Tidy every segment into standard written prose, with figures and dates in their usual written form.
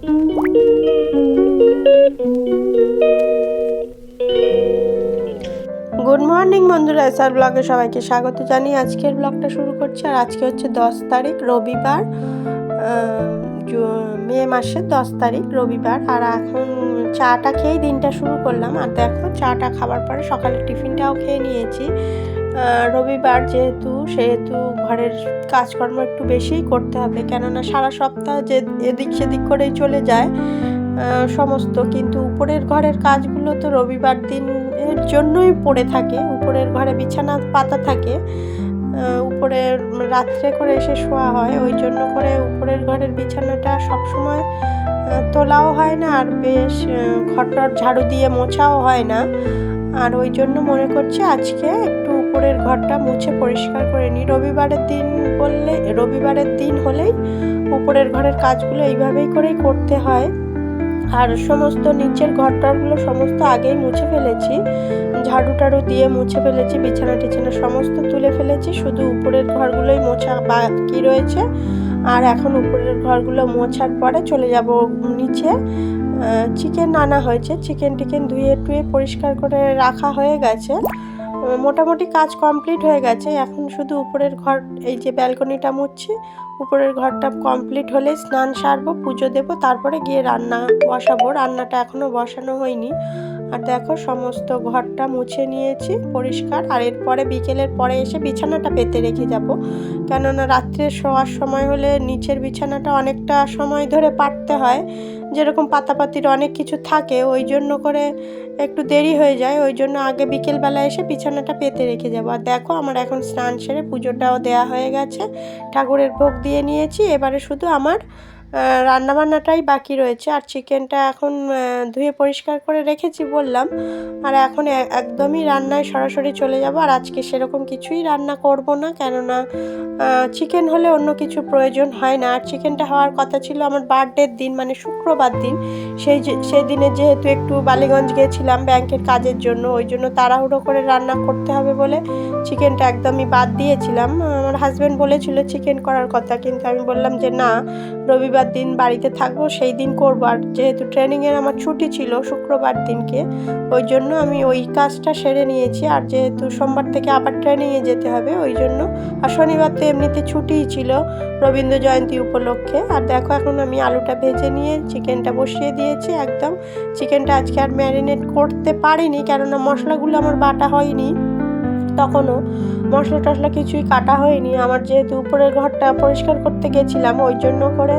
Good morning বন্ধুরা, SR ব্লগে সবাইকে স্বাগত জানিয়ে আজকের ব্লগটা শুরু করছি। আর আজকে হচ্ছে 10 তারিখ রবিবার, মে মাসের 10 তারিখ রবিবার। আর এখন চাটা খেয়েই দিনটা শুরু করলাম। আর দেখো, চাটা খাবার পরে সকালে টিফিনটাও খেয়ে নিয়েছি। রবিবার সেহেতু ঘরের কাজকর্ম একটু বেশিই করতে হবে, কেননা সারা সপ্তাহ যে এদিক সেদিক করেই চলে যায় সমস্ত। কিন্তু উপরের ঘরের কাজগুলো তো রবিবার দিনের জন্যই পড়ে থাকে। উপরের ঘরে বিছানা পাতা থাকে, উপরে রাত্রে করে এসে শোয়া হয়, ওই জন্য করে উপরের ঘরের বিছানাটা সবসময় তোলাও হয় না, আর বেশ ঘরটার ঝাড়ু দিয়ে মোছাও হয় না। আর ওই জন্য মনে করছি আজকে একটু উপরের ঘরটা মুছে পরিষ্কার করে নিই। রবিবারের দিন হলেই উপরের ঘরের কাজগুলো এইভাবেই করেই করতে হয়। আর সমস্ত নিচের ঘরটারগুলো সমস্ত আগেই মুছে ফেলেছি, ঝাড়ু টাড়ু দিয়ে মুছে ফেলেছি, বিছানা টিছানা সমস্ত তুলে ফেলেছি, শুধু উপরের ঘরগুলোই মোছা বাকি রয়েছে। আর এখন উপরের ঘরগুলো মোছার পরে চলে যাব নিচে। চিকেন আনা হয়েছে, চিকেন টিকেন ধুয়ে টুয়ে পরিষ্কার করে রাখা হয়ে গেছে, মোটামুটি কাজ কমপ্লিট হয়ে গেছে। এখন শুধু উপরের ঘর, এই যে ব্যালকনিটা মুছছি, উপরের ঘরটা কমপ্লিট হলে স্নান সারবো, পুজো দেবো, তারপরে গিয়ে রান্না বসাবো। রান্নাটা এখনও বসানো হয়নি। আর দেখো, সমস্ত ঘরটা মুছে নিয়েছি পরিষ্কার। আর এরপরে বিকেলের পরে এসে বিছানাটা পেতে রেখে যাব, কেননা রাত্রে শোয়ার সময় হলে নিচের বিছানাটা অনেকটা সময় ধরে পাততে হয়, যেরকম পাতাপাতির অনেক কিছু থাকে, ওই জন্য করে একটু দেরি হয়ে যায়। ওই জন্য আগে বিকেলবেলা এসে বিছানাটা পেতে রেখে যাবো। আর দেখো, আমার এখন স্নান সেরে পুজোটাও দেয়া হয়ে গেছে, ঠাকুরের ভোগ দিয়ে নিয়েছি। এবারে শুধু আমার রান্নাবান্নাটাই বাকি রয়েছে। আর চিকেনটা এখন ধুয়ে পরিষ্কার করে রেখেছি বললাম, আর এখন একদমই রান্নায় সরাসরি চলে যাব। আর আজকে সেরকম কিছুই রান্না করব না, কেননা চিকেন হলে অন্য কিছু প্রয়োজন হয় না। আর চিকেনটা হওয়ার কথা ছিল আমার বার্থডের দিন, মানে শুক্রবার দিন। সেই দিনে যেহেতু একটু বালিগঞ্জ গিয়েছিলাম ব্যাংকের কাজের জন্য, ওই জন্য তাড়াহুড়ো করে রান্না করতে হবে বলে চিকেনটা একদমই বাদ দিয়েছিলাম। আমার হাজব্যান্ড বলেছিল চিকেন করার কথা, কিন্তু আমি বললাম যে না, রবিবার দিন বাড়িতে থাকবো, সেই দিন করবো। আর যেহেতু ট্রেনিংয়ের আমার ছুটি ছিল শুক্রবার দিনকে, ওই জন্য আমি ওই কাজটা সেরে নিয়েছি। আর যেহেতু সোমবার থেকে আবার ট্রেনিংয়ে যেতে হবে, ওই জন্য। আর শনিবার তো এমনিতে ছুটিই ছিল রবীন্দ্র জয়ন্তী উপলক্ষে। আর দেখো, এখন আমি আলুটা ভেজে নিয়ে চিকেনটা বসিয়ে দিয়েছি একদম। চিকেনটা আজকে আর ম্যারিনেট করতে পারিনি, কেননা মশলাগুলো আমার বাটা হয়নি, তখনও মশলা টশলা কিছুই কাটা হয়নি। আমার যেহেতু উপরের ঘরটা পরিষ্কার করতে গেছিলাম, ওই জন্য করে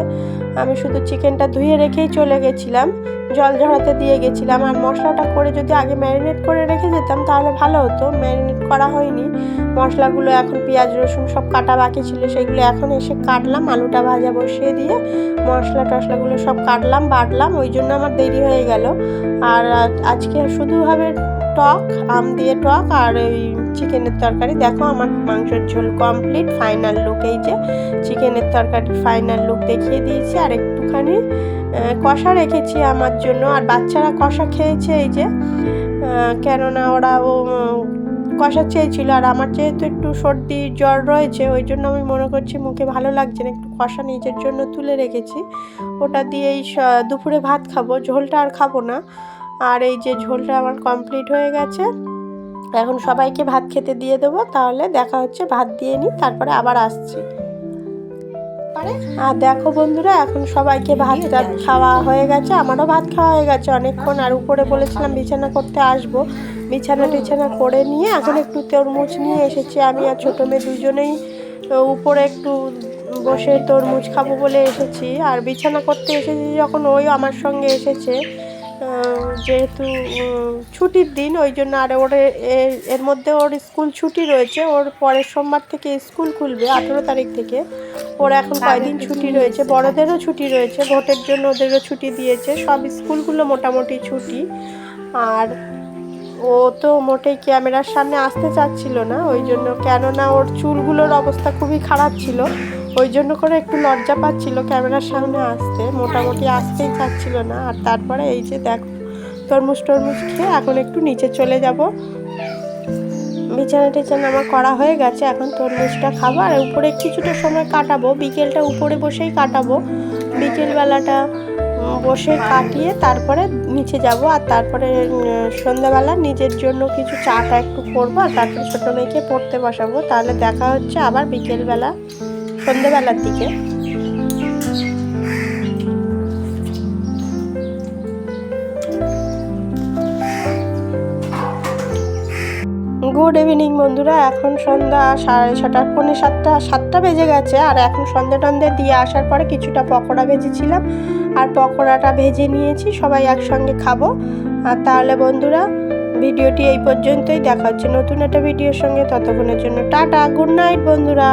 আমি শুধু চিকেনটা ধুয়ে রেখেই চলে গেছিলাম, জল ঝরাতে দিয়ে গেছিলাম। আর মশলাটা করে যদি আগে ম্যারিনেট করে রেখে যেতাম তাহলে ভালো হতো, ম্যারিনেট করা হয়নি। মশলাগুলো এখন পেঁয়াজ রসুন সব কাটা বাকি ছিল, সেগুলো এখন এসে কাটলাম, আলুটা ভাজা বসিয়ে দিয়ে মশলা টশলাগুলো সব কাটলাম বাটলাম, ওই জন্য আমার দেরি হয়ে গেল। আর আজকে শুধু হবে টক, আম দিয়ে টক, আর ওই চিকেনের তরকারি। দেখো, আমার মাংসের ঝোল কমপ্লিট, ফাইনাল লুক। এই যে চিকেনের তরকারির ফাইনাল লুক দেখিয়ে দিয়েছি। আর একটুখানি কষা রেখেছি আমার জন্য, আর বাচ্চারা কষা খেয়েছে, এই যে কেননা ওরা কষা চেয়েছিল। আর আমার যেহেতু একটু সর্দি জ্বর রয়েছে, ওই জন্য আমি মনে করছি মুখে ভালো লাগছে না, একটু কষা নিজের জন্য তুলে রেখেছি, ওটা দিয়েই দুপুরে ভাত খাবো, ঝোলটা আর খাবো না। আর এই যে ঝোলটা আমার কমপ্লিট হয়ে গেছে, এখন সবাইকে ভাত খেতে দিয়ে দেবো। তাহলে দেখা হচ্ছে, ভাত দিয়ে নিই, তারপরে আবার আসছি। আর দেখো বন্ধুরা, এখন সবাইকে ভাত খাওয়া হয়ে গেছে, আমারও ভাত খাওয়া হয়ে গেছে অনেকক্ষণ। আর উপরে বলেছিলাম বিছানা করতে আসবো, বিছানা টিছানা করে নিয়ে এখন একটু তরমুজ নিয়ে এসেছি। আমি আর ছোটো মেয়ে দুজনেই উপরে একটু বসে তরমুজ খাবো বলে এসেছি। আর বিছানা করতে এসেছি যখন, ওই আমার সঙ্গে এসেছে, যেহেতু ছুটির দিন, ওই জন্য। আর এর মধ্যে ওর স্কুল ছুটি রয়েছে, ওর পরের সোমবার থেকে স্কুল খুলবে, 18 তারিখ থেকে। ওর এখন কয়দিন ছুটি রয়েছে, বড়দেরও ছুটি রয়েছে, ভোটের জন্য ওদেরও ছুটি দিয়েছে, সব স্কুলগুলো মোটামুটি ছুটি। আর ও তো মোটেই ক্যামেরার সামনে আসতে চাচ্ছিল না, ওই জন্য, কেননা ওর চুলগুলোর অবস্থা খুবই খারাপ ছিল, ওই জন্য করে একটু লজ্জা পাচ্ছিল ক্যামেরার সামনে আসতে, মোটামুটি আসতেই চাচ্ছিল না। আর তারপরে এই যে দেখো, তরমুজ খেয়ে এখন একটু নিচে চলে যাব। বিছানা টিছানা আমার করা হয়ে গেছে, এখন তরমুজটা খাবো। আর উপরে কিছুটা সময় কাটাবো, বিকেলটা উপরে বসেই কাটাবো, বিকেলবেলাটা বসে কাটিয়ে তারপরে নিচে যাব। আর তারপরে সন্ধ্যাবেলা নিজের জন্য কিছু চাটা একটু করবো, আর তারপরে ছোটো মেয়েকে পড়তে বসাবো। তাহলে দেখা হচ্ছে আবার বিকেলবেলা, সন্ধ্যাবেলার দিকে। গুড ইভিনিং বন্ধুরা, এখন সন্ধ্যা 6:30, পৌনে 7টা বেজে গেছে। আর এখন সন্ধ্যা টন্ধে দিয়ে আসার পরে কিছুটা পকোড়া ভেজেছিলাম, আর পকোড়াটা ভেজে নিয়েছি, সবাই একসঙ্গে খাবো। আর তাহলে বন্ধুরা ভিডিওটি এই পর্যন্তই, দেখা হচ্ছে নতুন একটা ভিডিওর সঙ্গে। ততক্ষণের জন্য টাটা, গুড নাইট বন্ধুরা।